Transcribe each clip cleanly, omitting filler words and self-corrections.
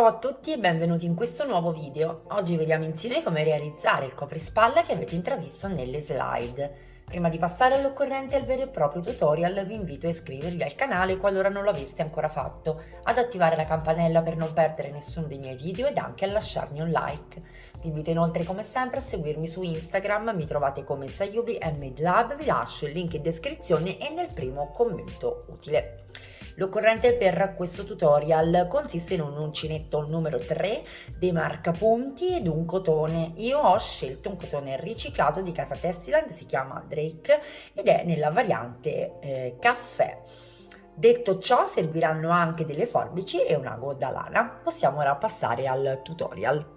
Ciao a tutti e benvenuti in questo nuovo video. Oggi vediamo insieme come realizzare il coprispalla che avete intravisto nelle slide. Prima di passare all'occorrente e al vero e proprio tutorial vi invito a iscrivervi al canale qualora non l'aveste ancora fatto, ad attivare la campanella per non perdere nessuno dei miei video ed anche a lasciarmi un like. Vi invito inoltre come sempre a seguirmi su Instagram, mi trovate come Sayubi Lab, vi lascio il link in descrizione e nel primo commento utile. L'occorrente per questo tutorial consiste in un uncinetto numero 3, dei marcapunti ed un cotone. Io ho scelto un cotone riciclato di casa Tessiland, si chiama Drake ed è nella variante caffè. Detto ciò, serviranno anche delle forbici e un ago da lana. Possiamo ora passare al tutorial.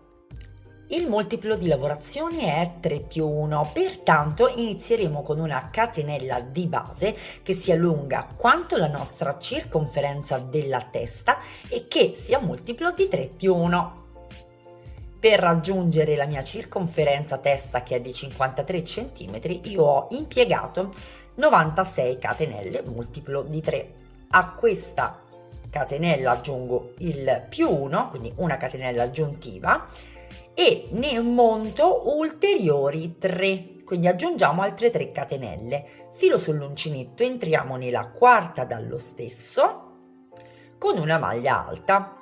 Il multiplo di lavorazione è 3 più 1, pertanto inizieremo con una catenella di base che sia lunga quanto la nostra circonferenza della testa e che sia multiplo di 3 più 1. Per raggiungere la mia circonferenza testa, che è di 53 cm, io ho impiegato 96 catenelle multiplo di 3. A questa catenella aggiungo il più 1, quindi una catenella aggiuntiva, e ne monto ulteriori 3, quindi aggiungiamo altre 3 catenelle. Filo sull'uncinetto, entriamo nella quarta dallo stesso con una maglia alta.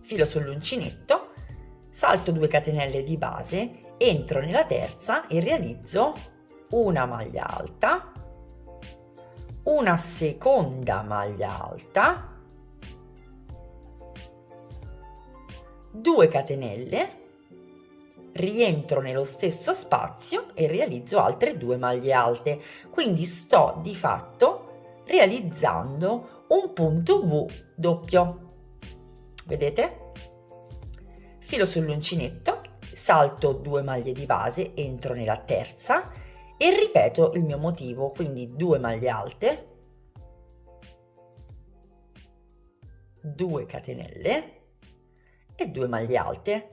Filo sull'uncinetto, salto 2 catenelle di base, entro nella terza e realizzo una maglia alta, una seconda maglia alta, 2 catenelle, rientro nello stesso spazio e realizzo altre 2 maglie alte. Quindi sto di fatto realizzando un punto V doppio. Vedete? Filo sull'uncinetto, salto 2 maglie di base, entro nella terza e ripeto il mio motivo, quindi 2 maglie alte, 2 catenelle e 2 maglie alte.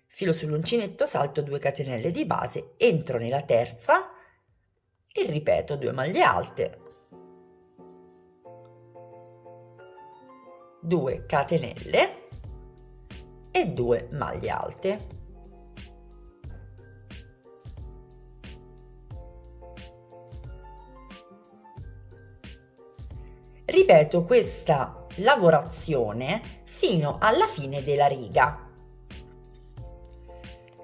Filo sull'uncinetto, salto 2 catenelle di base, entro nella terza e ripeto 2 maglie alte, 2 catenelle e 2 maglie alte. Ripeto questa lavorazione fino alla fine della riga.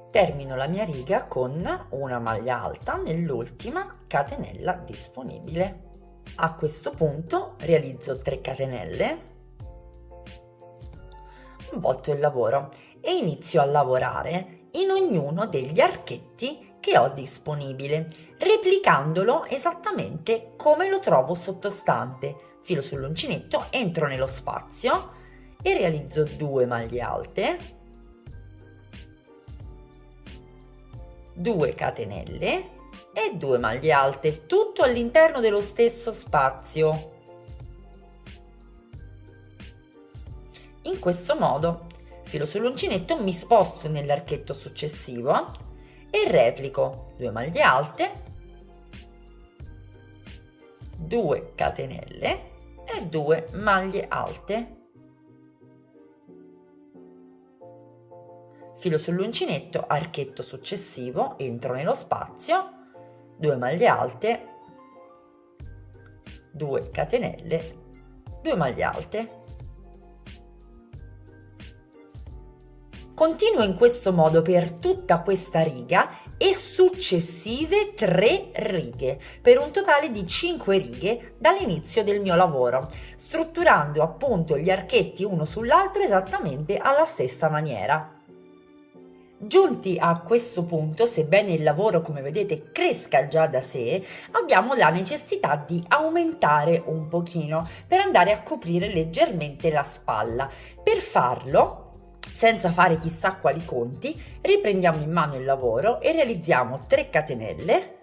Termino la mia riga con una maglia alta nell'ultima catenella disponibile. A questo punto realizzo 3 catenelle, volto il lavoro e inizio a lavorare in ognuno degli archetti che ho disponibile, replicandolo esattamente come lo trovo sottostante. Filo sull'uncinetto, entro nello spazio e realizzo 2 maglie alte, 2 catenelle e 2 maglie alte, tutto all'interno dello stesso spazio. In questo modo, filo sull'uncinetto, mi sposto nell'archetto successivo e replico 2 maglie alte, 2 catenelle e 2 maglie alte. Filo sull'uncinetto, archetto successivo, entro nello spazio, 2 maglie alte, 2 catenelle, 2 maglie alte. Continuo in questo modo per tutta questa riga e successive 3 righe, per un totale di 5 righe dall'inizio del mio lavoro, strutturando appunto gli archetti uno sull'altro esattamente alla stessa maniera. Giunti a questo punto, sebbene il lavoro, come vedete, cresca già da sé, abbiamo la necessità di aumentare un pochino per andare a coprire leggermente la spalla. Per farlo, senza fare chissà quali conti, riprendiamo in mano il lavoro e realizziamo 3 catenelle,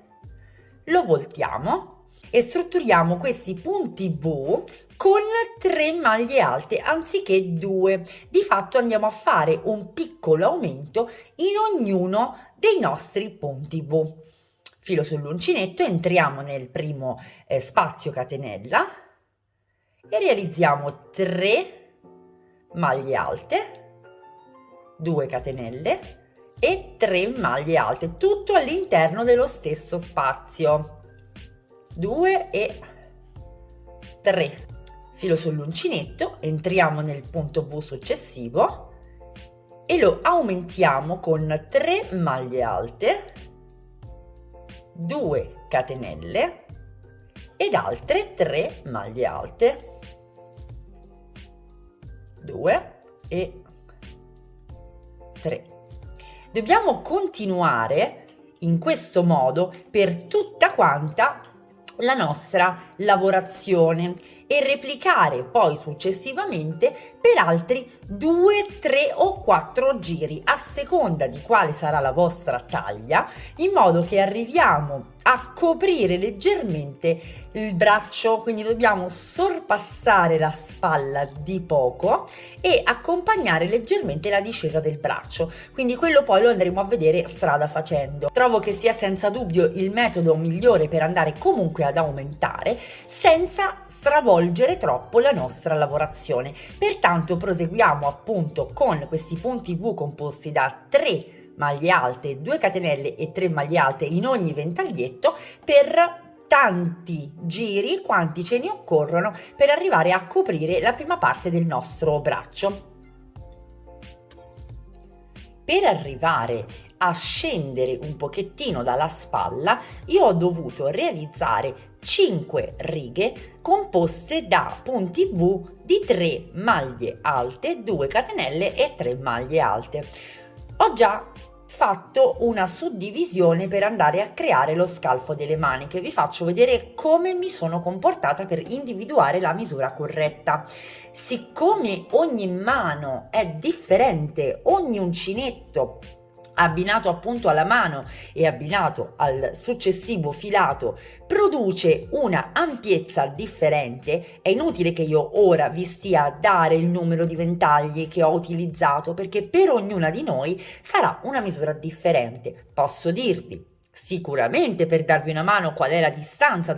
lo voltiamo e strutturiamo questi punti V con 3 maglie alte anziché 2. Di fatto andiamo a fare un piccolo aumento in ognuno dei nostri punti V. filo sull'uncinetto, entriamo nel primo spazio catenella e realizziamo 3 maglie alte, 2 catenelle e 3 maglie alte, tutto all'interno dello stesso spazio. 2 e 3. Filo sull'uncinetto, entriamo nel punto V successivo e lo aumentiamo con 3 maglie alte, 2 catenelle ed altre 3 maglie alte, 2 e 3. Dobbiamo continuare in questo modo per tutta quanta la nostra lavorazione e replicare poi successivamente per altri 2, 3 o 4 giri a seconda di quale sarà la vostra taglia, in modo che arriviamo a coprire leggermente il braccio, quindi dobbiamo sorpassare la spalla di poco e accompagnare leggermente la discesa del braccio, quindi quello poi lo andremo a vedere strada facendo. Trovo che sia senza dubbio il metodo migliore per andare comunque ad aumentare senza stravolgere troppo la nostra lavorazione. Pertanto proseguiamo appunto con questi punti V composti da 3 maglie alte, 2 catenelle e 3 maglie alte in ogni ventaglietto per tanti giri quanti ce ne occorrono per arrivare a coprire la prima parte del nostro braccio. Per arrivare a scendere un pochettino dalla spalla, io ho dovuto realizzare 5 righe composte da punti V di 3 maglie alte, 2 catenelle e 3 maglie alte. Ho già fatto una suddivisione per andare a creare lo scalfo delle maniche. Vi faccio vedere come mi sono comportata per individuare la misura corretta. Siccome ogni mano è differente, ogni uncinetto abbinato appunto alla mano e abbinato al successivo filato produce una ampiezza differente, è inutile che io ora vi stia a dare il numero di ventagli che ho utilizzato, perché per ognuna di noi sarà una misura differente. Posso dirvi sicuramente, per darvi una mano, qual è la distanza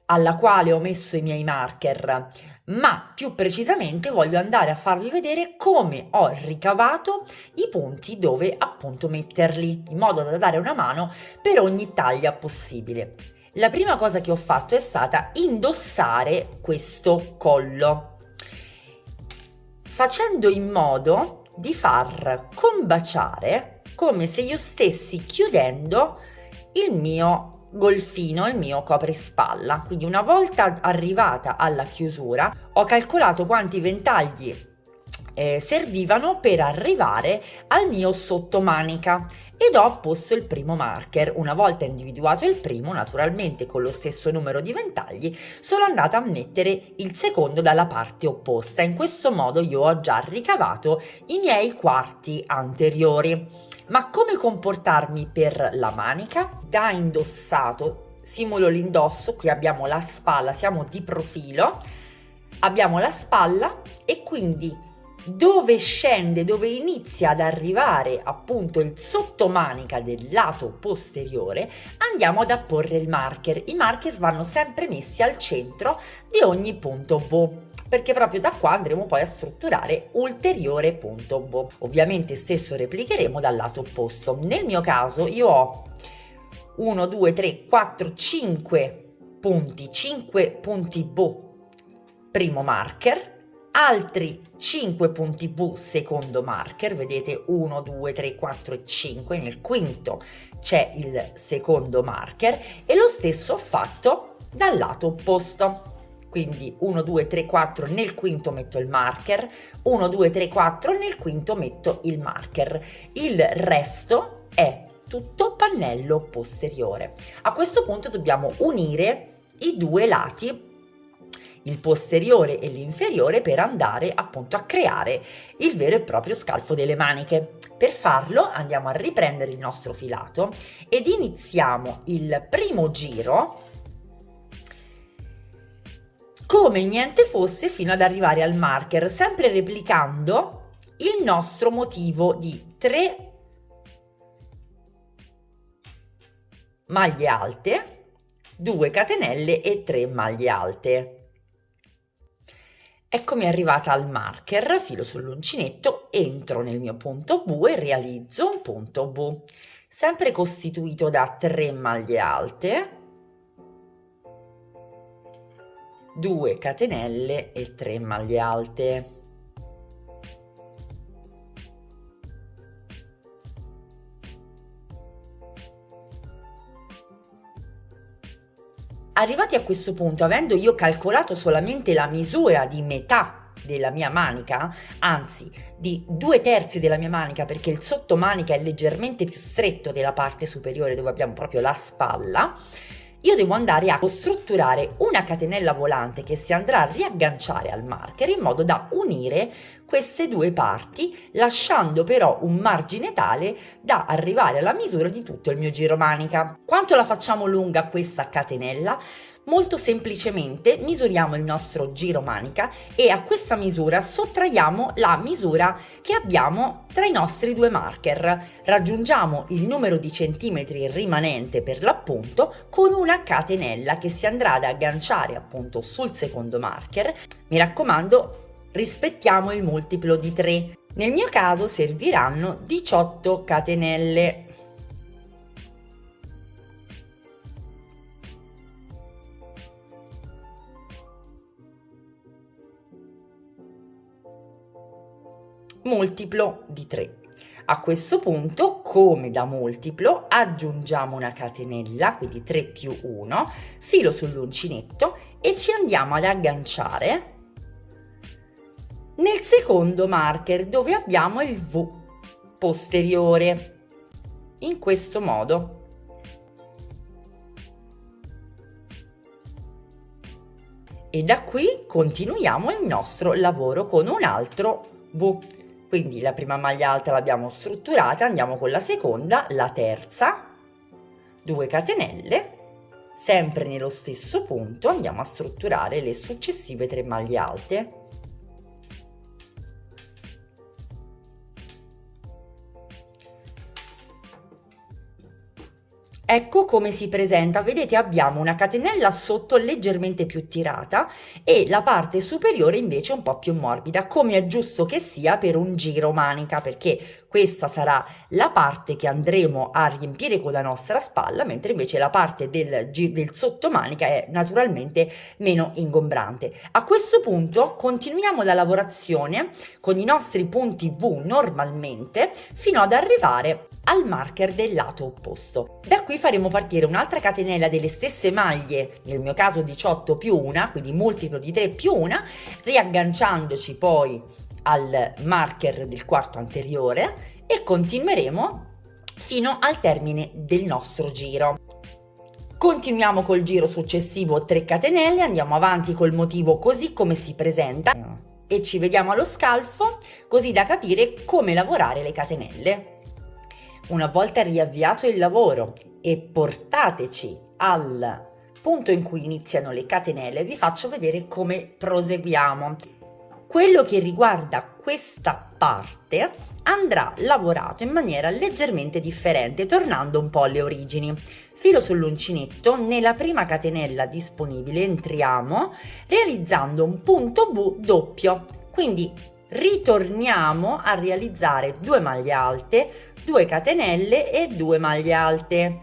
alla quale ho messo i miei marker, ma più precisamente voglio andare a farvi vedere come ho ricavato i punti dove appunto metterli, in modo da dare una mano per ogni taglia possibile. La prima cosa che ho fatto è stata indossare questo collo, facendo in modo di far combaciare, come se io stessi chiudendo il mio golfino, il mio coprispalla. Quindi una volta arrivata alla chiusura ho calcolato quanti ventagli servivano per arrivare al mio sottomanica ed ho posto il primo marker. Una volta individuato il primo, naturalmente con lo stesso numero di ventagli, sono andata a mettere il secondo dalla parte opposta. In questo modo io ho già ricavato i miei quarti anteriori. Ma come comportarmi per la manica? Da indossato simulo l'indosso, qui abbiamo la spalla, siamo di profilo, abbiamo la spalla e quindi dove scende, dove inizia ad arrivare appunto il sottomanica del lato posteriore, andiamo ad apporre il marker. I marker vanno sempre messi al centro di ogni punto V, perché proprio da qua andremo poi a strutturare ulteriore punto V. Ovviamente stesso replicheremo dal lato opposto. Nel mio caso io ho 1, 2, 3, 4, 5 punti V, primo marker, altri 5 punti V, secondo marker, vedete 1, 2, 3, 4 e 5, nel quinto c'è il secondo marker e lo stesso ho fatto dal lato opposto. Quindi 1, 2, 3, 4 nel quinto metto il marker, 1, 2, 3, 4 nel quinto metto il marker. Il resto è tutto pannello posteriore. A questo punto dobbiamo unire i due lati, il posteriore e l'inferiore, per andare appunto a creare il vero e proprio scalfo delle maniche. Per farlo andiamo a riprendere il nostro filato ed iniziamo il primo giro come niente fosse fino ad arrivare al marker, sempre replicando il nostro motivo di 3 maglie alte, 2 catenelle e 3 maglie alte. Eccomi arrivata al marker, filo sull'uncinetto, entro nel mio punto V e realizzo un punto V, sempre costituito da 3 maglie alte, 2 catenelle e 3 maglie alte. Arrivati a questo punto, avendo io calcolato solamente la misura di metà della mia manica, anzi di 2/3 della mia manica, perché il sottomanica è leggermente più stretto della parte superiore dove abbiamo proprio la spalla, io devo andare a costrutturare una catenella volante che si andrà a riagganciare al marker in modo da unire queste due parti, lasciando però un margine tale da arrivare alla misura di tutto il mio giro manica. Quanto la facciamo lunga questa catenella? Molto semplicemente misuriamo il nostro giro manica e a questa misura sottraiamo la misura che abbiamo tra i nostri due marker. Raggiungiamo il numero di centimetri rimanente per l'appunto con una catenella che si andrà ad agganciare appunto sul secondo marker. Mi raccomando, rispettiamo il multiplo di 3. Nel mio caso serviranno 18 catenelle. Multiplo di 3. A questo punto, come da multiplo, aggiungiamo una catenella, quindi 3 più 1, filo sull'uncinetto e ci andiamo ad agganciare nel secondo marker dove abbiamo il V posteriore, in questo modo. E da qui continuiamo il nostro lavoro con un altro V. Quindi la prima maglia alta l'abbiamo strutturata, andiamo con la seconda, la terza, 2 catenelle, sempre nello stesso punto andiamo a strutturare le successive 3 maglie alte. Ecco come si presenta, vedete abbiamo una catenella sotto leggermente più tirata e la parte superiore invece un po' più morbida, come è giusto che sia per un giro manica, perché questa sarà la parte che andremo a riempire con la nostra spalla, mentre invece la parte del sottomanica è naturalmente meno ingombrante. A questo punto continuiamo la lavorazione con i nostri punti V normalmente fino ad arrivare al marker del lato opposto. Da qui faremo partire un'altra catenella delle stesse maglie, nel mio caso 18 più 1, quindi multiplo di 3 più 1, riagganciandoci poi al marker del quarto anteriore e continueremo fino al termine del nostro giro. Continuiamo col giro successivo 3 catenelle, andiamo avanti col motivo così come si presenta e ci vediamo allo scalfo così da capire come lavorare le catenelle. Una volta riavviato il lavoro e portateci al punto in cui iniziano le catenelle, vi faccio vedere come proseguiamo. Quello che riguarda questa parte andrà lavorato in maniera leggermente differente, tornando un po' alle origini. Filo sull'uncinetto, nella prima catenella disponibile entriamo realizzando un punto V doppio, quindi ritorniamo a realizzare 2 maglie alte, 2 catenelle e 2 maglie alte.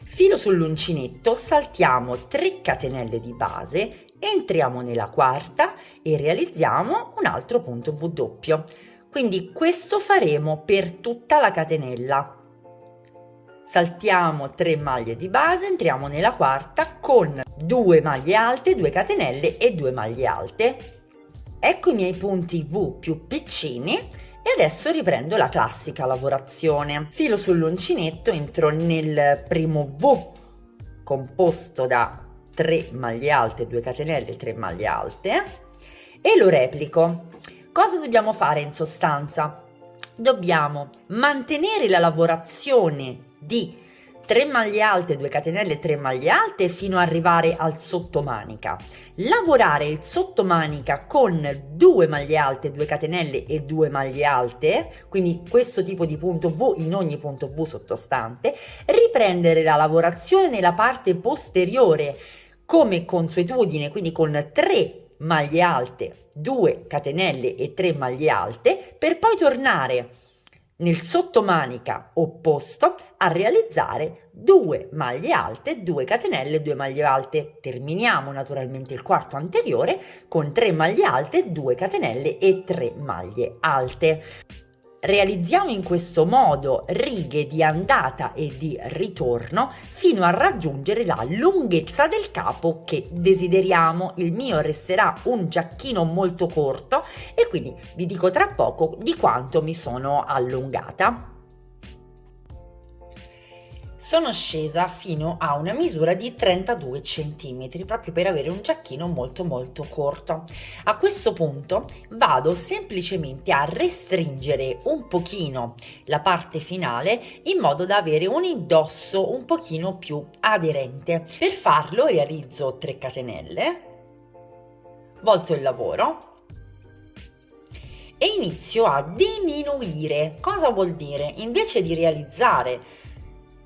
Filo sull'uncinetto, saltiamo 3 catenelle di base, entriamo nella quarta e realizziamo un altro punto V doppio. Quindi questo faremo per tutta la catenella. Saltiamo 3 maglie di base, entriamo nella quarta con 2 maglie alte, 2 catenelle e 2 maglie alte. Ecco i miei punti V più piccini e adesso riprendo la classica lavorazione. Filo sull'uncinetto, entro nel primo V composto da 3 maglie alte, 2 catenelle, 3 maglie alte e lo replico. Cosa dobbiamo fare in sostanza? Dobbiamo mantenere la lavorazione di 3 maglie alte, 2 catenelle, 3 maglie alte fino ad arrivare al sottomanica. Lavorare il sottomanica con 2 maglie alte, 2 catenelle e 2 maglie alte, quindi questo tipo di punto V in ogni punto V sottostante, riprendere la lavorazione nella parte posteriore come consuetudine, quindi con 3 maglie alte, 2 catenelle e 3 maglie alte, per poi tornare nel sottomanica opposto a realizzare 2 maglie alte, 2 catenelle, 2 maglie alte. Terminiamo naturalmente il quarto anteriore con 3 maglie alte, 2 catenelle e 3 maglie alte. Realizziamo in questo modo righe di andata e di ritorno fino a raggiungere la lunghezza del capo che desideriamo. Il mio resterà un giacchino molto corto e quindi vi dico tra poco di quanto mi sono allungata. Sono scesa fino a una misura di 32 cm proprio per avere un giacchino molto corto. A questo punto vado semplicemente a restringere un pochino la parte finale in modo da avere un indosso un pochino più aderente. Per farlo realizzo 3 catenelle, volto il lavoro e inizio a diminuire. Cosa vuol dire? Invece di realizzare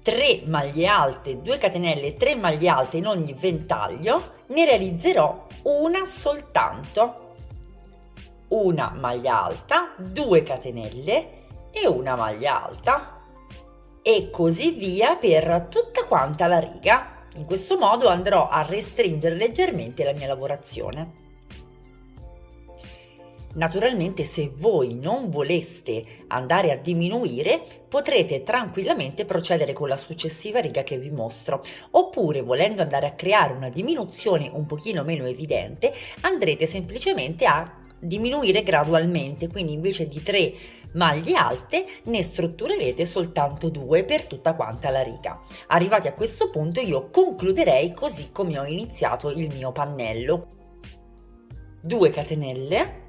3 maglie alte, 2 catenelle, 3 maglie alte in ogni ventaglio, ne realizzerò una soltanto. Una maglia alta, 2 catenelle e una maglia alta e così via per tutta quanta la riga. In questo modo andrò a restringere leggermente la mia lavorazione. Naturalmente, se voi non voleste andare a diminuire, potrete tranquillamente procedere con la successiva riga che vi mostro, oppure volendo andare a creare una diminuzione un pochino meno evidente, andrete semplicemente a diminuire gradualmente, quindi invece di 3 maglie alte ne strutturerete soltanto 2 per tutta quanta la riga. Arrivati a questo punto io concluderei così come ho iniziato il mio pannello. 2 catenelle.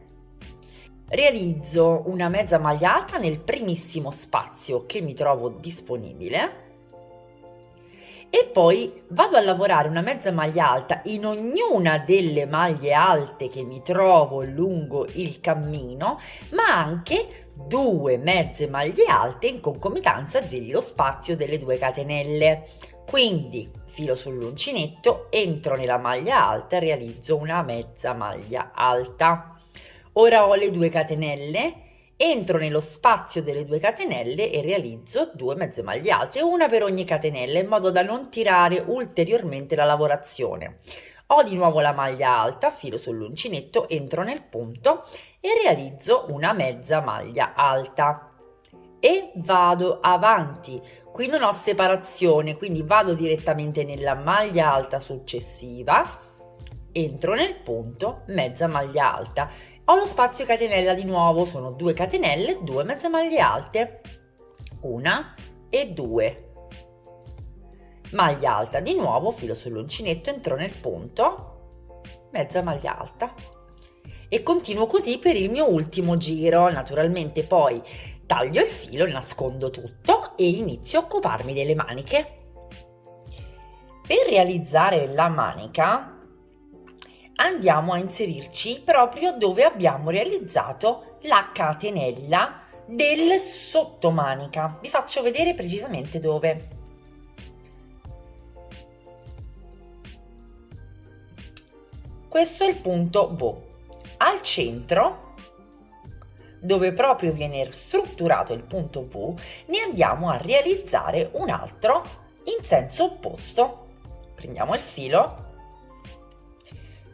Realizzo una mezza maglia alta nel primissimo spazio che mi trovo disponibile e poi vado a lavorare una mezza maglia alta in ognuna delle maglie alte che mi trovo lungo il cammino, ma anche 2 mezze maglie alte in concomitanza dello spazio delle 2 catenelle. Quindi filo sull'uncinetto, entro nella maglia alta e realizzo una mezza maglia alta. Ora ho le 2 catenelle, entro nello spazio delle 2 catenelle e realizzo 2 mezze maglie alte, una per ogni catenella, in modo da non tirare ulteriormente la lavorazione. Ho di nuovo la maglia alta, filo sull'uncinetto, entro nel punto e realizzo una mezza maglia alta e vado avanti. Qui non ho separazione, quindi vado direttamente nella maglia alta successiva, entro nel punto, mezza maglia alta. Ho lo spazio catenella di nuovo, sono 2 catenelle, 2 mezze maglie alte, 1 e 2. Maglia alta di nuovo, filo sull'uncinetto, entro nel punto, mezza maglia alta. E continuo così per il mio ultimo giro. Naturalmente poi taglio il filo, nascondo tutto e inizio a occuparmi delle maniche. Per realizzare la manica andiamo a inserirci proprio dove abbiamo realizzato la catenella del sottomanica. Vi faccio vedere precisamente dove. Questo è il punto V. Al centro, dove proprio viene strutturato il punto V, ne andiamo a realizzare un altro in senso opposto. Prendiamo il filo,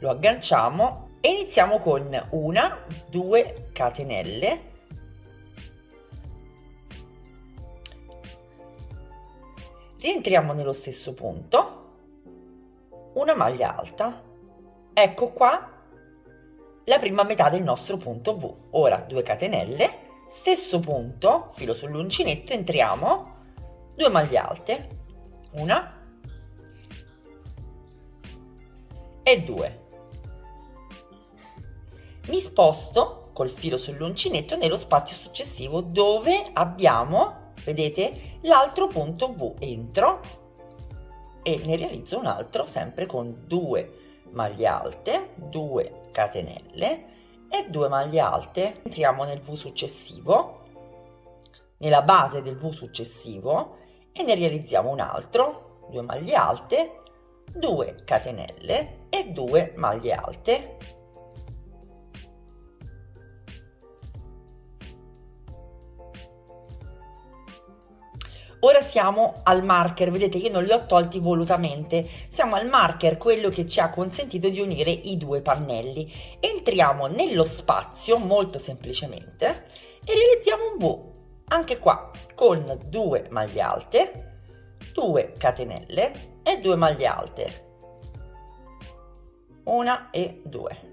lo agganciamo e iniziamo con 1, 2 catenelle, rientriamo nello stesso punto, una maglia alta. Ecco qua la prima metà del nostro punto V. Ora 2 catenelle, stesso punto, filo sull'uncinetto, entriamo, 2 maglie alte, 1 e 2. Mi sposto col filo sull'uncinetto nello spazio successivo dove abbiamo vedete? L'altro punto V, entro e ne realizzo un altro sempre con 2 maglie alte, 2 catenelle e 2 maglie alte. Entriamo nel V successivo, nella base del V successivo, e ne realizziamo un altro, 2 maglie alte, 2 catenelle e 2 maglie alte. Ora siamo al marker, vedete io non li ho tolti volutamente, siamo al marker, quello che ci ha consentito di unire i due pannelli. Entriamo nello spazio molto semplicemente e realizziamo un V, anche qua con 2 maglie alte, 2 catenelle e 2 maglie alte, 1 e 2.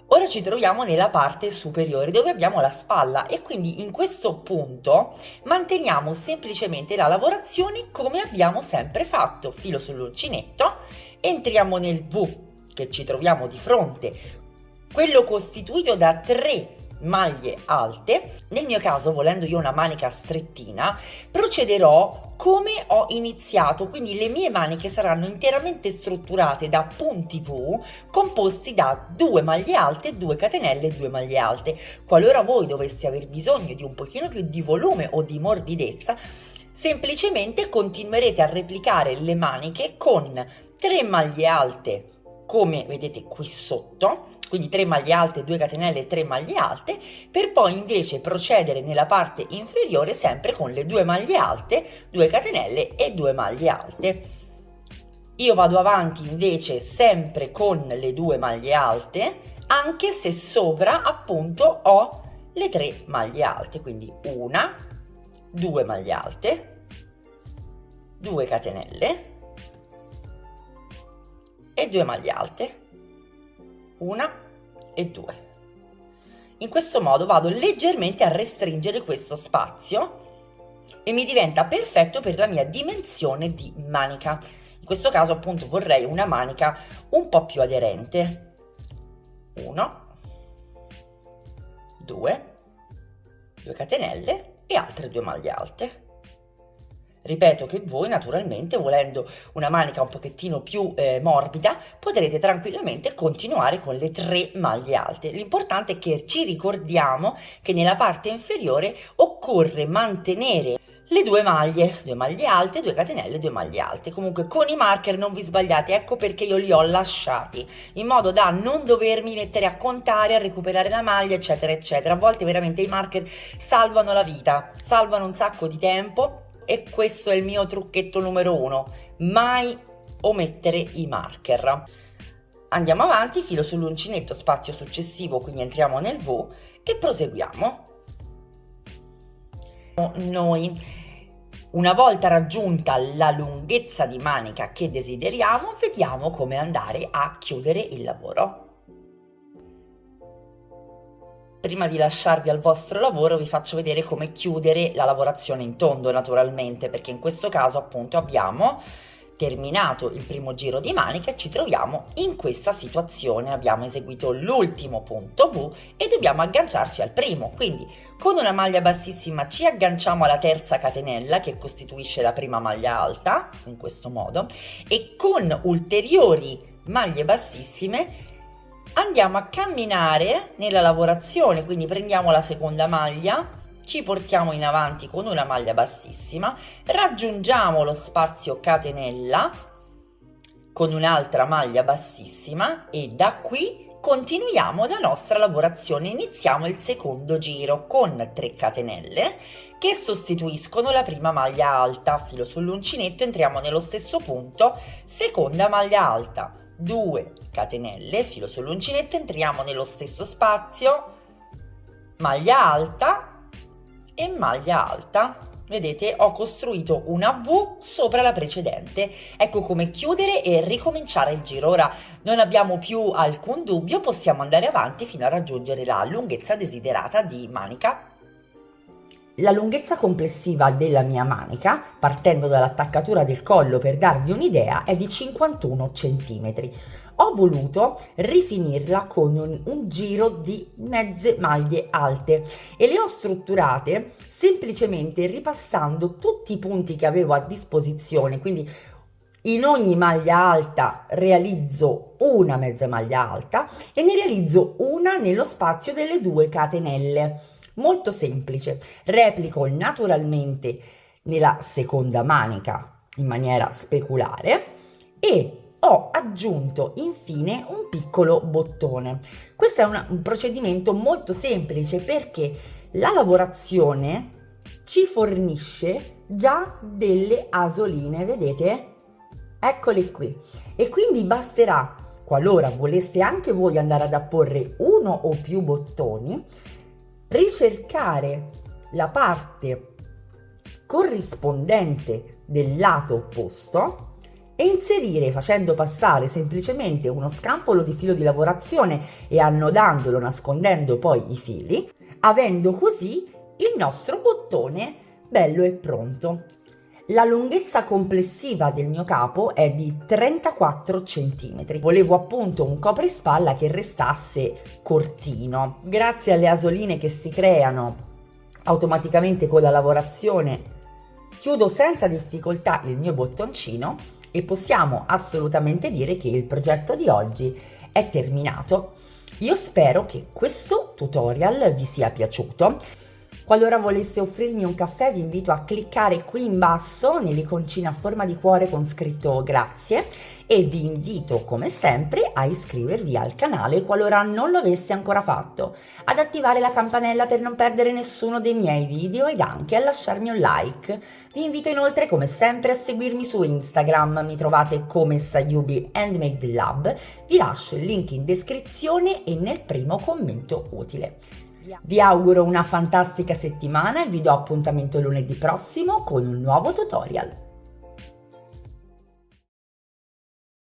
Ora ci troviamo nella parte superiore dove abbiamo la spalla e quindi in questo punto manteniamo semplicemente la lavorazione come abbiamo sempre fatto, filo sull'uncinetto, entriamo nel V che ci troviamo di fronte, quello costituito da 3 maglie alte. Nel mio caso, volendo io una manica strettina, procederò come ho iniziato, quindi le mie maniche saranno interamente strutturate da punti V composti da 2 maglie alte, 2 catenelle e 2 maglie alte. Qualora voi doveste aver bisogno di un pochino più di volume o di morbidezza, semplicemente continuerete a replicare le maniche con 3 maglie alte come vedete qui sotto, quindi 3 maglie alte, 2 catenelle e 3 maglie alte, per poi invece procedere nella parte inferiore sempre con le 2 maglie alte, 2 catenelle e 2 maglie alte. Io vado avanti invece sempre con le 2 maglie alte, anche se sopra appunto ho le 3 maglie alte, quindi 1, 2 maglie alte, 2 catenelle e 2 maglie alte, 1 e 2. In questo modo vado leggermente a restringere questo spazio e mi diventa perfetto per la mia dimensione di manica. In questo caso appunto vorrei una manica un po' più aderente. 1, 2, 2 catenelle e altre 2 maglie alte. Ripeto che voi naturalmente, volendo una manica un pochettino più morbida, potrete tranquillamente continuare con le 3 maglie alte. L'importante è che ci ricordiamo che nella parte inferiore occorre mantenere le 2 maglie alte, 2 catenelle, 2 maglie alte. Comunque con i marker non vi sbagliate, ecco perché io li ho lasciati, in modo da non dovermi mettere a contare, a recuperare la maglia, eccetera, eccetera. A volte veramente i marker salvano la vita, salvano un sacco di tempo. E questo è il mio trucchetto numero 1, mai omettere i marker. Andiamo avanti, filo sull'uncinetto, spazio successivo, quindi entriamo nel V e proseguiamo. Noi, una volta raggiunta la lunghezza di manica che desideriamo, vediamo come andare a chiudere il lavoro. Prima di lasciarvi al vostro lavoro vi faccio vedere come chiudere la lavorazione in tondo naturalmente, perché in questo caso appunto abbiamo terminato il primo giro di manica e ci troviamo in questa situazione. Abbiamo eseguito l'ultimo punto V e dobbiamo agganciarci al primo, quindi con una maglia bassissima ci agganciamo alla terza catenella che costituisce la prima maglia alta, in questo modo, e con ulteriori maglie bassissime andiamo a camminare nella lavorazione, quindi prendiamo la seconda maglia, ci portiamo in avanti con una maglia bassissima, raggiungiamo lo spazio catenella con un'altra maglia bassissima e da qui continuiamo la nostra lavorazione. Iniziamo il secondo giro con 3 catenelle che sostituiscono la prima maglia alta, filo sull'uncinetto, entriamo nello stesso punto, seconda maglia alta, 2 catenelle, filo sull'uncinetto, entriamo nello stesso spazio, maglia alta e maglia alta. Vedete, ho costruito una V sopra la precedente. Ecco come chiudere e ricominciare il giro. Ora non abbiamo più alcun dubbio, possiamo andare avanti fino a raggiungere la lunghezza desiderata di manica. La lunghezza complessiva della mia manica, partendo dall'attaccatura del collo per darvi un'idea, è di 51 cm. Ho voluto rifinirla con un giro di mezze maglie alte e le ho strutturate semplicemente ripassando tutti i punti che avevo a disposizione, quindi in ogni maglia alta realizzo una mezza maglia alta e ne realizzo una nello spazio delle 2 catenelle. Molto semplice. Replico naturalmente nella seconda manica in maniera speculare e ho aggiunto infine un piccolo bottone. Questo è un procedimento molto semplice perché la lavorazione ci fornisce già delle asoline, vedete? Eccole qui. E quindi basterà, qualora voleste anche voi andare ad apporre uno o più bottoni, ricercare la parte corrispondente del lato opposto e inserire, facendo passare semplicemente uno scampolo di filo di lavorazione e annodandolo, nascondendo poi i fili, avendo così il nostro bottone bello e pronto. La lunghezza complessiva del mio capo è di 34 cm. Volevo appunto un coprispalla che restasse cortino. Grazie alle asoline che si creano automaticamente con la lavorazione, chiudo senza difficoltà il mio bottoncino e possiamo assolutamente dire che il progetto di oggi è terminato. Io spero che questo tutorial vi sia piaciuto. Qualora volesse offrirmi un caffè vi invito a cliccare qui in basso nell'iconcina a forma di cuore con scritto grazie e vi invito come sempre a iscrivervi al canale qualora non lo aveste ancora fatto, ad attivare la campanella per non perdere nessuno dei miei video ed anche a lasciarmi un like. Vi invito inoltre come sempre a seguirmi su Instagram, mi trovate come Sayubi Handmade Lab, vi lascio il link in descrizione e nel primo commento utile. Vi auguro una fantastica settimana e vi do appuntamento lunedì prossimo con un nuovo tutorial.